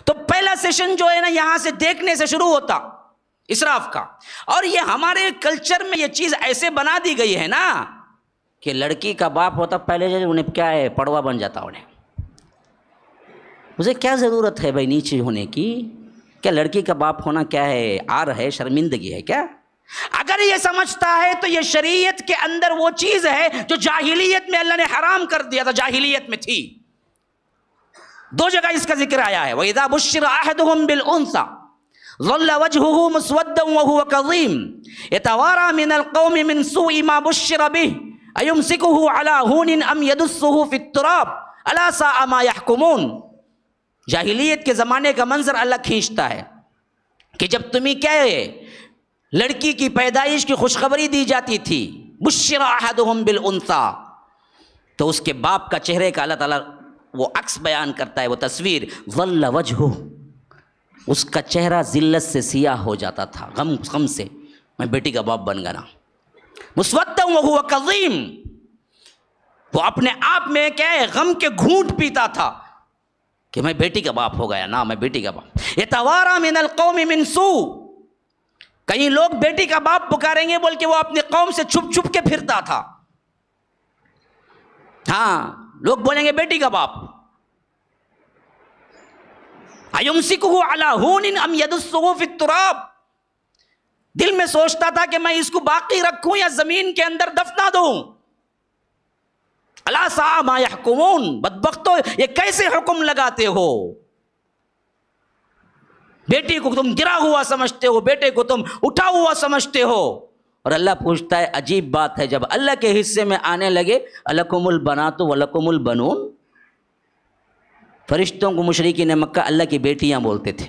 تو پہلا سیشن جو ہے نا یہاں سے دیکھنے سے شروع ہوتا اسراف کا. اور یہ ہمارے کلچر میں یہ چیز ایسے بنا دی گئی ہے نا کہ لڑکی کا باپ ہوتا پہلے جو انہیں کیا ہے پڑوا بن جاتا. انہیں اسے کیا ضرورت ہے بھائی نیچے ہونے کی؟ کیا لڑکی کا باپ ہونا کیا ہے عار ہے، شرمندگی ہے کیا؟ اگر یہ سمجھتا ہے تو یہ شریعت کے اندر وہ چیز ہے جو جاہلیت میں اللہ نے حرام کر دیا تھا، جاہلیت میں تھی. 2 جگہ اس کا ذکر آیا ہے. وَإِذَا بُشِّرَ أَحَدُهُمْ بِالْأُنثَىٰ ظَلَّ وَجْهُهُ مُسْوَدًّا وَهُوَ كَظِيمٌ يَتَوَارَىٰ مِنَ الْقَوْمِ مِنْ سُوءِ مَا بُشِّرَ بِهِ أَيُمْسِكُهُ عَلَىٰ هُونٍ أَمْ يَدُسُّهُ فِي التُّرَابِ أَلَا سَاءَ مَا يَحْكُمُونَ. جاہلیت کے زمانے کا منظر اللہ کھینچتا ہے کہ جب تمہیں کیا ہے لڑکی کی پیدائش کی خوشخبری دی جاتی تھی، بشر احدہم بالانثى، تو اس کے باپ کا چہرے کا اللہ تعالیٰ وہ عکس بیان کرتا ہے، وہ تصویر، ظل وجہہ، اس کا چہرہ ذلت سے سیاہ ہو جاتا تھا، غم سے، میں بیٹی کا باپ بن گیا. مسودا وہو کظیم، وہ اپنے آپ میں کیا ہے غم کے گھونٹ پیتا تھا کہ میں بیٹی کا باپ ہو گیا نا، میں بیٹی کا باپ. یتوارا من القوم من سوء، کئی لوگ بیٹی کا باپ پکاریں گے بول کے وہ اپنی قوم سے چھپ چھپ کے پھرتا تھا. ہاں لوگ بولیں گے بیٹی کا باپ. ایمسکہ علی ہون ام یدسہ فی التراب، دل میں سوچتا تھا کہ میں اس کو باقی رکھوں یا زمین کے اندر دفنا دوں. الا ساء ما یحکمون، بدبختو یہ کیسے حکم لگاتے ہو؟ بیٹی کو تم گرا ہوا سمجھتے ہو، بیٹے کو تم اٹھا ہوا سمجھتے ہو. اور اللہ پوچھتا ہے عجیب بات ہے، جب اللہ کے حصے میں آنے لگے الکم البنات ولکم البنون، فرشتوں کو مشرکین مکہ اللہ کی بیٹیاں بولتے تھے.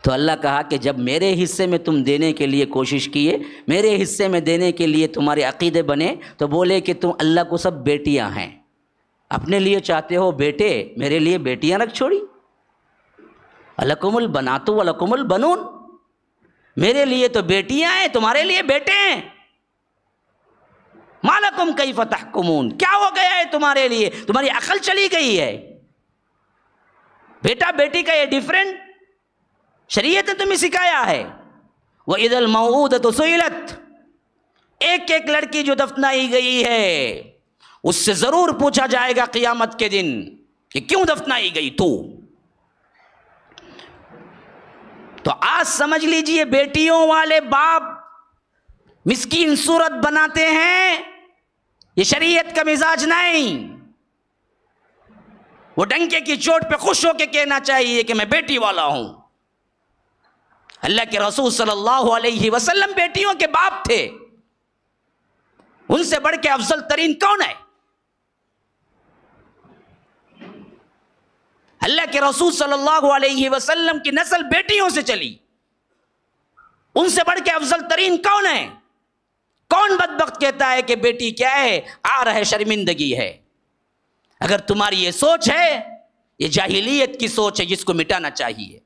تو اللہ کہا کہ جب میرے حصے میں تم دینے کے لیے کوشش کیے، میرے حصے میں دینے کے لیے تمہارے عقیدے بنے، تو بولے کہ تم اللہ کو سب بیٹیاں ہیں، اپنے لیے چاہتے ہو بیٹے، میرے لیے بیٹیاں رکھ چھوڑی. الکم البنات ولکم البنون، میرے لیے تو بیٹیاں ہیں، تمہارے لیے بیٹے ہیں. ما لکم کیف تحکمون، کیا ہو گیا ہے تمہارے لیے؟ تمہاری عقل چلی گئی ہے. بیٹا بیٹی کا یہ ڈیفرنٹ شریعت نے تمہیں سکھایا ہے. وَإِذَا الْمَوْءُودَةُ سُئِلَتْ، ایک ایک لڑکی جو دفنائی گئی ہے اس سے ضرور پوچھا جائے گا قیامت کے دن کہ کیوں دفنائی گئی تو. تو آج سمجھ لیجئے بیٹیوں والے باپ مسکین صورت بناتے ہیں، یہ شریعت کا مزاج نہیں. وہ ڈنکے کی چوٹ پہ خوش ہو کے کہنا چاہیے کہ میں بیٹی والا ہوں. اللہ کے رسول صلی اللہ علیہ وسلم بیٹیوں کے باپ تھے، ان سے بڑھ کے افضل ترین کون ہے؟ اللہ کے رسول صلی اللہ علیہ وسلم کی نسل بیٹیوں سے چلی، ان سے بڑھ کے افضل ترین کون ہے؟ کون بدبخت کہتا ہے کہ بیٹی کیا ہے عار ہے، شرمندگی ہے؟ اگر تمہاری یہ سوچ ہے، یہ جاہلیت کی سوچ ہے جس کو مٹانا چاہیے.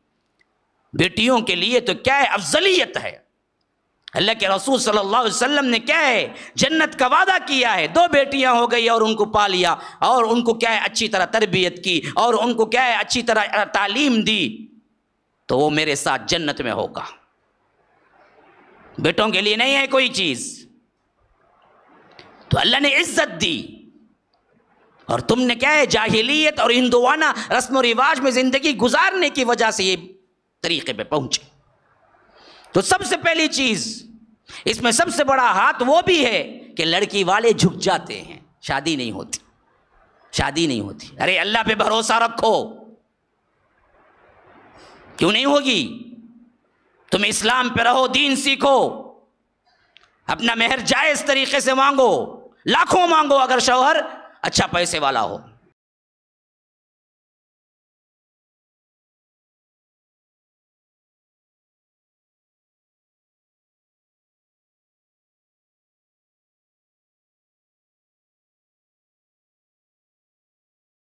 بیٹیوں کے لیے تو کیا ہے افضلیت ہے. اللہ کے رسول صلی اللہ علیہ وسلم نے کیا ہے جنت کا وعدہ کیا ہے. 2 بیٹیاں ہو گئی اور ان کو پالیا اور ان کو کیا ہے اچھی طرح تربیت کی اور ان کو کیا ہے اچھی طرح تعلیم دی تو وہ میرے ساتھ جنت میں ہوگا. بیٹوں کے لیے نہیں ہے کوئی چیز. تو اللہ نے عزت دی اور تم نے کیا ہے جاہلیت اور ہندوانہ رسم و رواج میں زندگی گزارنے کی وجہ سے یہ طریقے پہ پہنچے. تو سب سے پہلی چیز اس میں سب سے بڑا ہاتھ وہ بھی ہے کہ لڑکی والے جھک جاتے ہیں، شادی نہیں ہوتی، شادی نہیں ہوتی. ارے اللہ پہ بھروسہ رکھو، کیوں نہیں ہوگی؟ تم اسلام پہ رہو، دین سیکھو، اپنا مہر جائز طریقے سے مانگو، لاکھوں مانگو اگر شوہر اچھا پیسے والا ہو.